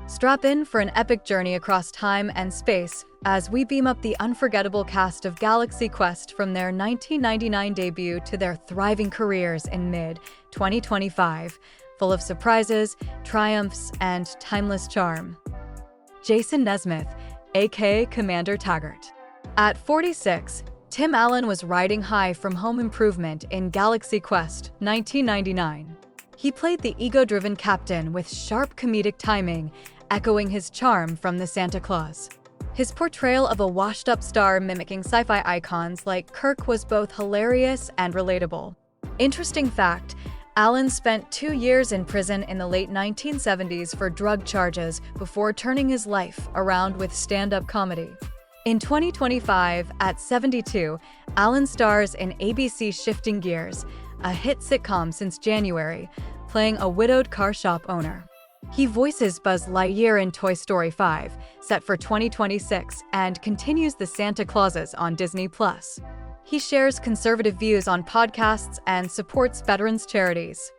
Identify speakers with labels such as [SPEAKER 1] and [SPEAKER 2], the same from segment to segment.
[SPEAKER 1] Strap in for an epic journey across time and space as we beam up the unforgettable cast of Galaxy Quest from their 1999 debut to their thriving careers in mid-2025, full of surprises, triumphs, and timeless charm. Jason Nesmith, aka Commander Taggart. At 46, Tim Allen was riding high from Home Improvement in Galaxy Quest 1999. He played the ego-driven captain with sharp comedic timing, echoing his charm from the Santa Claus. His portrayal of a washed-up star mimicking sci-fi icons like Kirk was both hilarious and relatable. Interesting fact, Allen spent 2 years in prison in the late 1970s for drug charges before turning his life around with stand-up comedy. In 2025, at 72, Allen stars in ABC's Shifting Gears, a hit sitcom since January, playing a widowed car shop owner. He voices Buzz Lightyear in Toy Story 5, set for 2026, and continues the Santa Clauses on Disney+. He shares conservative views on podcasts and supports veterans charities.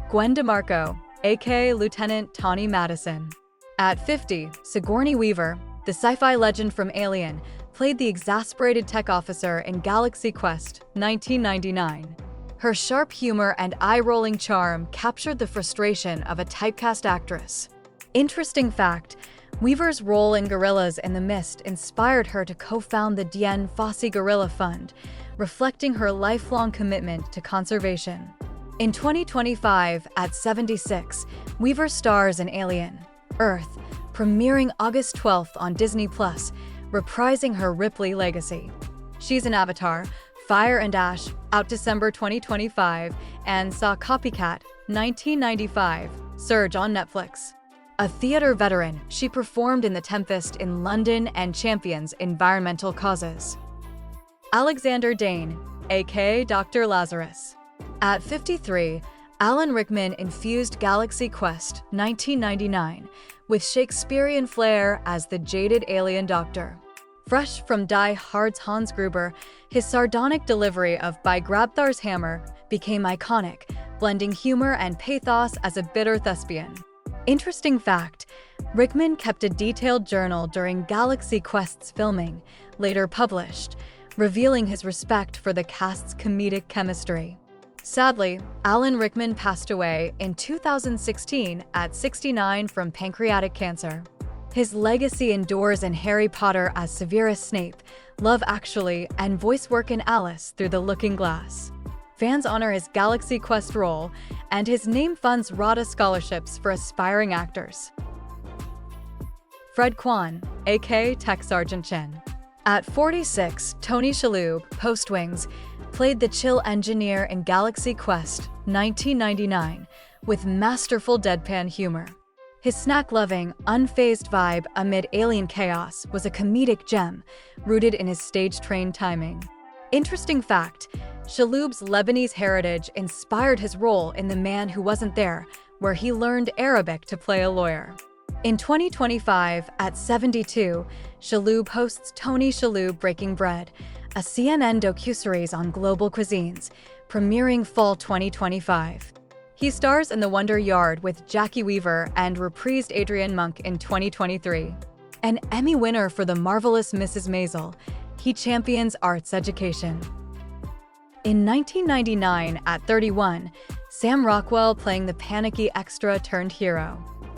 [SPEAKER 1] Gwen DeMarco, aka Lieutenant Tawny Madison. At 50, Sigourney Weaver, the sci-fi legend from Alien, played the exasperated tech officer in Galaxy Quest 1999. Her sharp humor and eye-rolling charm captured the frustration of a typecast actress. Interesting fact, Weaver's role in Gorillas in the Mist inspired her to co-found the Dien Fossey Gorilla Fund, reflecting her lifelong commitment to conservation. In 2025, at 76, Weaver stars in Alien: Earth, premiering August 12th on Disney+, reprising her Ripley legacy. She's in Avatar: Fire and Ash, out December 2025, and saw Copycat 1995 surge on Netflix. A theater veteran, she performed in The Tempest in London and champions environmental causes. Alexander Dane, aka Dr. Lazarus. At 53, Alan Rickman infused Galaxy Quest 1999 with Shakespearean flair as the jaded alien doctor. Fresh from Die Hard's Hans Gruber, his sardonic delivery of By Grabthar's Hammer became iconic, blending humor and pathos as a bitter thespian. Interesting fact, Rickman kept a detailed journal during Galaxy Quest's filming, later published, revealing his respect for the cast's comedic chemistry. Sadly, Alan Rickman passed away in 2016 at 69 from pancreatic cancer. His legacy endures in Harry Potter as Severus Snape, Love Actually, and voice work in Alice Through the Looking Glass. Fans honor his Galaxy Quest role, and his name funds RADA scholarships for aspiring actors. Fred Kwan, aka Tech Sergeant Chin. At 46, Tony Shalhoub, Postwings, played the chill engineer in Galaxy Quest 1999 with masterful deadpan humor. His snack-loving, unfazed vibe amid alien chaos was a comedic gem, rooted in his stage-trained timing. Interesting fact, Shalhoub's Lebanese heritage inspired his role in The Man Who Wasn't There, where he learned Arabic to play a lawyer. In 2025, at 72, Shalhoub hosts Tony Shalhoub Breaking Bread, a CNN docuseries on global cuisines, premiering fall 2025. He stars in The Wonder Yard with Jackie Weaver and reprised Adrian Monk in 2023. An Emmy winner for The Marvelous Mrs. Maisel, he champions arts education. In 1999, at 31, Sam Rockwell playing the panicky extra-turned-hero.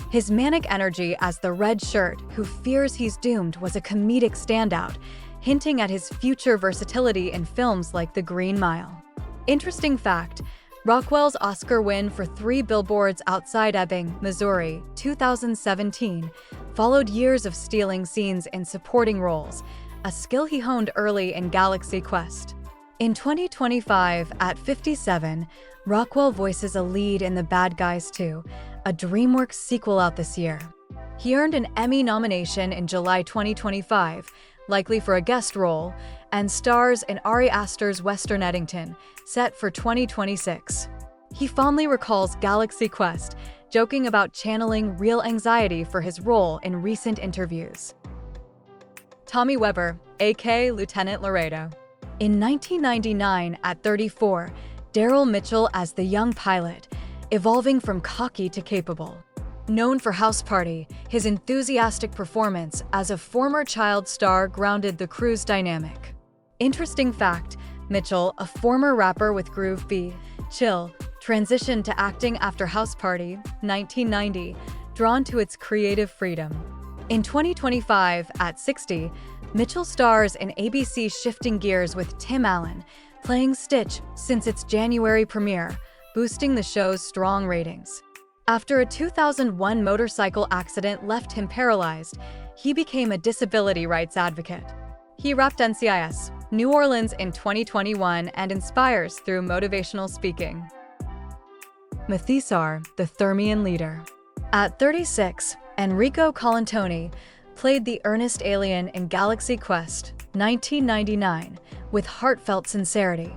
[SPEAKER 1] His manic energy as the red shirt who fears he's doomed was a comedic standout, hinting at his future versatility in films like The Green Mile. Interesting fact, Rockwell's Oscar win for 3 Billboards Outside Ebbing, Missouri, 2017, followed years of stealing scenes in supporting roles, a skill he honed early in Galaxy Quest. In 2025, at 57, Rockwell voices a lead in The Bad Guys 2, a DreamWorks sequel out this year. He earned an Emmy nomination in July 2025, likely for a guest role, and stars in Ari Aster's Western Eddington, set for 2026. He fondly recalls Galaxy Quest, joking about channeling real anxiety for his role in recent interviews. Tommy Weber, aka Lieutenant Laredo. In 1999, at 34, Daryl Mitchell as the young pilot, evolving from cocky to capable. Known for House Party, his enthusiastic performance as a former child star grounded the crew's dynamic. Interesting fact, Mitchell, a former rapper with Groove B. Chill, transitioned to acting after House Party, 1990, drawn to its creative freedom. In 2025, at 60, Mitchell stars in ABC's Shifting Gears with Tim Allen, playing Stitch since its January premiere, boosting the show's strong ratings. After a 2001 motorcycle accident left him paralyzed, he became a disability rights advocate. He rapped NCIS, New Orleans in 2021 and inspires through motivational speaking. Mathesar, the Thermian leader. At 36, Enrico Colantoni played the earnest alien in Galaxy Quest, 1999, with heartfelt sincerity.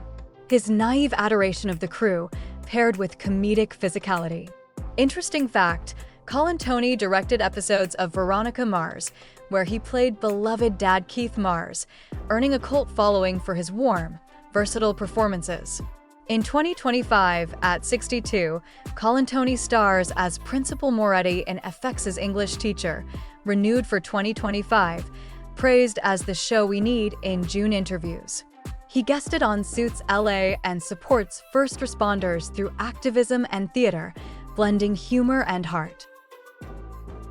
[SPEAKER 1] His naive adoration of the crew paired with comedic physicality. Interesting fact, Colantoni directed episodes of Veronica Mars, where he played beloved dad Keith Mars, earning a cult following for his warm, versatile performances. In 2025, at 62, Colantoni stars as Principal Moretti in FX's English Teacher, renewed for 2025, praised as the show we need in June interviews. He guested on Suits LA and supports first responders through activism and theater, blending humor and heart.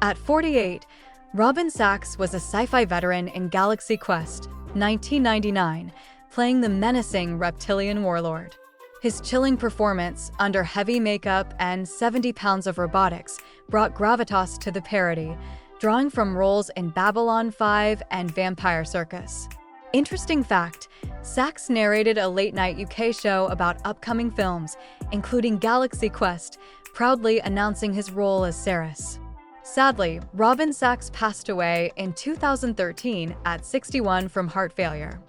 [SPEAKER 1] At 48, Robin Sachs was a sci-fi veteran in Galaxy Quest, 1999, playing the menacing reptilian warlord. His chilling performance, under heavy makeup and 70 pounds of robotics, brought gravitas to the parody, drawing from roles in Babylon 5 and Vampire Circus. Interesting fact, Sachs narrated a late-night UK show about upcoming films, including Galaxy Quest, proudly announcing his role as Ceres. Sadly, Robin Sachs passed away in 2013 at 61 from heart failure.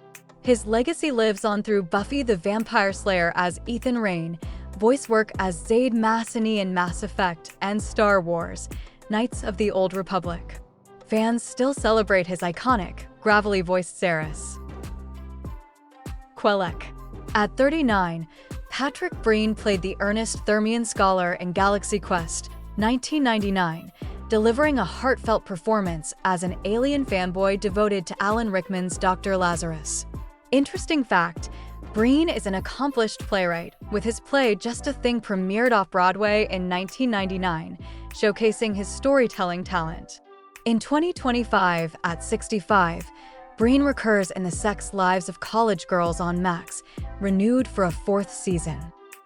[SPEAKER 1] His legacy lives on through Buffy the Vampire Slayer as Ethan Rayne, voice work as Zaid Massini in Mass Effect, and Star Wars, Knights of the Old Republic. Fans still celebrate his iconic, gravelly voiced Ceres. Quelek. At 39, Patrick Breen played the earnest Thermian scholar in Galaxy Quest, 1999, delivering a heartfelt performance as an alien fanboy devoted to Alan Rickman's Dr. Lazarus. Interesting fact, Breen is an accomplished playwright, with his play Just a Thing premiered off-Broadway in 1999, showcasing his storytelling talent. In 2025, at 65, Breen recurs in the Sex Lives of College Girls on Max, renewed for a 4th season.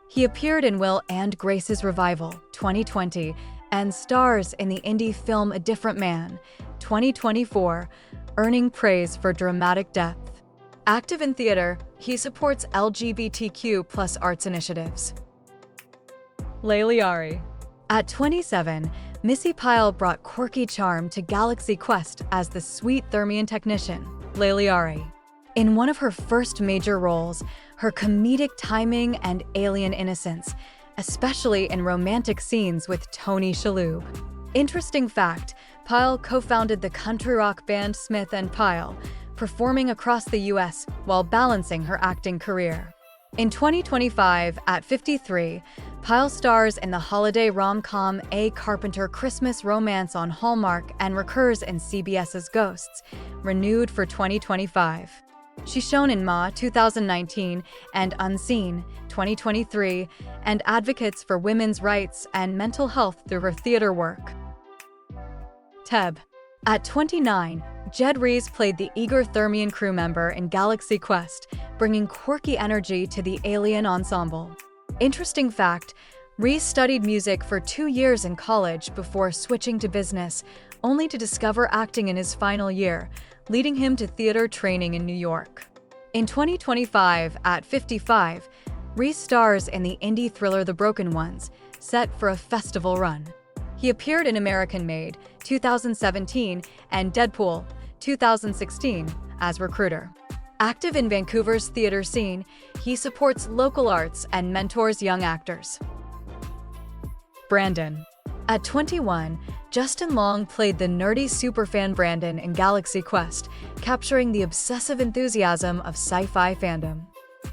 [SPEAKER 1] He appeared in Will and Grace's Revival, 2020, and stars in the indie film A Different Man, 2024, earning praise for dramatic depth. Active in theater, he supports LGBTQ+ arts initiatives. Leiliari. At 27, Missi Pyle brought quirky charm to Galaxy Quest as the sweet Thermian technician, Leiliari. In one of her first major roles, her comedic timing and alien innocence, especially in romantic scenes with Tony Shalhoub. Interesting fact, Pyle co-founded the country rock band Smith & Pyle, performing across the US while balancing her acting career. In 2025, at 53, Pyle stars in the holiday rom-com A Carpenter Christmas Romance on Hallmark and recurs in CBS's Ghosts, renewed for 2025. She's shown in Ma 2019 and Unseen 2023 and advocates for women's rights and mental health through her theater work. Teb. At 29, Jed Rees played the eager Thermian crew member in Galaxy Quest, bringing quirky energy to the alien ensemble. Interesting fact, Rees studied music for 2 years in college before switching to business, only to discover acting in his final year, leading him to theater training in New York. In 2025, at 55, Rees stars in the indie thriller The Broken Ones, set for a festival run. He appeared in American Made, 2017, and Deadpool, 2016, as recruiter. Active in Vancouver's theater scene, he supports local arts and mentors young actors. Brandon. At 21, Justin Long played the nerdy superfan Brandon in Galaxy Quest, capturing the obsessive enthusiasm of sci-fi fandom.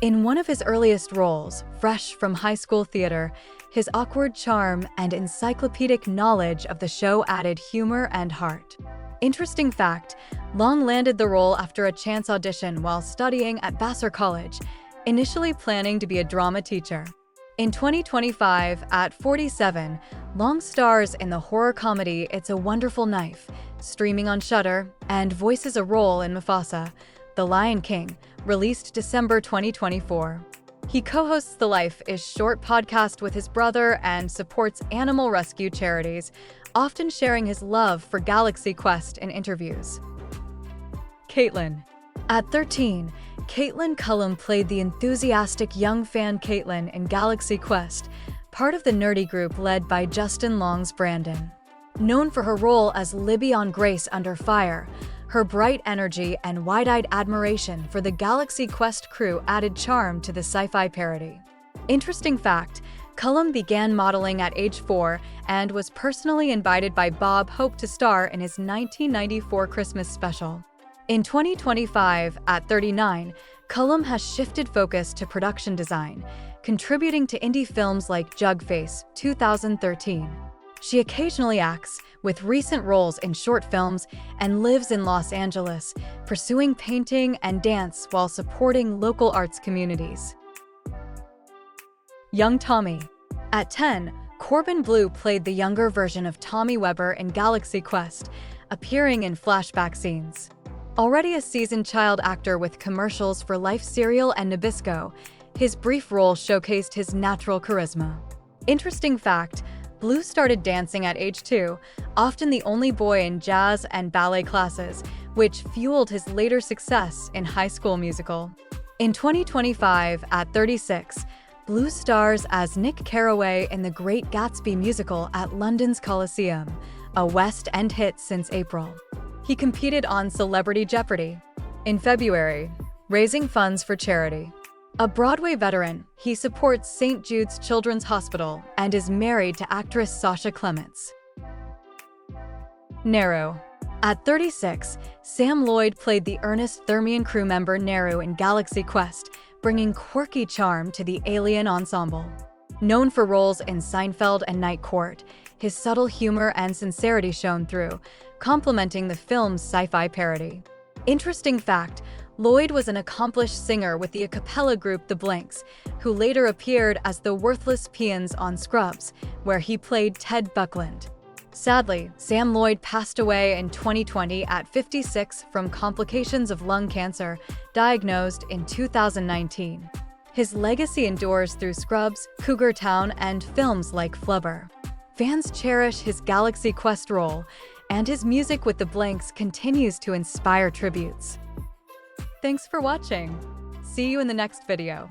[SPEAKER 1] In one of his earliest roles, fresh from high school theater, His awkward charm and encyclopedic knowledge of the show added humor and heart. Interesting fact, Long landed the role after a chance audition while studying at Vassar College, initially planning to be a drama teacher. In 2025, at 47, Long stars in the horror comedy It's a Wonderful Knife, streaming on Shudder, and voices a role in Mufasa, The Lion King, released December 2024. He co-hosts The Life is Short podcast with his brother and supports animal rescue charities, often sharing his love for Galaxy Quest in interviews. Kaitlin. At 13, Kaitlin Cullum played the enthusiastic young fan Kaitlin in Galaxy Quest, part of the nerdy group led by Justin Long's Brandon. Known for her role as Libby on Grace Under Fire, her bright energy and wide-eyed admiration for the Galaxy Quest crew added charm to the sci-fi parody. Interesting fact, Cullum began modeling at age 4 and was personally invited by Bob Hope to star in his 1994 Christmas special. In 2025, at 39, Cullum has shifted focus to production design, contributing to indie films like Jugface, 2013. She occasionally acts, with recent roles in short films, and lives in Los Angeles, pursuing painting and dance while supporting local arts communities. Young Tommy. At 10, Corbin Bleu played the younger version of Tommy Weber in Galaxy Quest, appearing in flashback scenes. Already a seasoned child actor with commercials for Life Cereal and Nabisco, his brief role showcased his natural charisma. Interesting fact, Bleu started dancing at age 2, often the only boy in jazz and ballet classes, which fueled his later success in High School Musical. In 2025, at 36, Bleu stars as Nick Carraway in The Great Gatsby musical at London's Coliseum, a West End hit since April. He competed on Celebrity Jeopardy! In February, raising funds for charity. A Broadway veteran, he supports St. Jude's Children's Hospital and is married to actress Sasha Clements. Nero. At 36, Sam Lloyd played the earnest Thermian crew member Nero in Galaxy Quest, bringing quirky charm to the alien ensemble. Known for roles in Seinfeld and Night Court, his subtle humor and sincerity shone through, complementing the film's sci-fi parody. Interesting fact, Lloyd was an accomplished singer with the a cappella group The Blanks, who later appeared as the worthless peons on Scrubs, where he played Ted Buckland. Sadly, Sam Lloyd passed away in 2020 at 56 from complications of lung cancer, diagnosed in 2019. His legacy endures through Scrubs, Cougar Town, and films like Flubber. Fans cherish his Galaxy Quest role, and his music with The Blanks continues to inspire tributes. Thanks for watching. See you in the next video.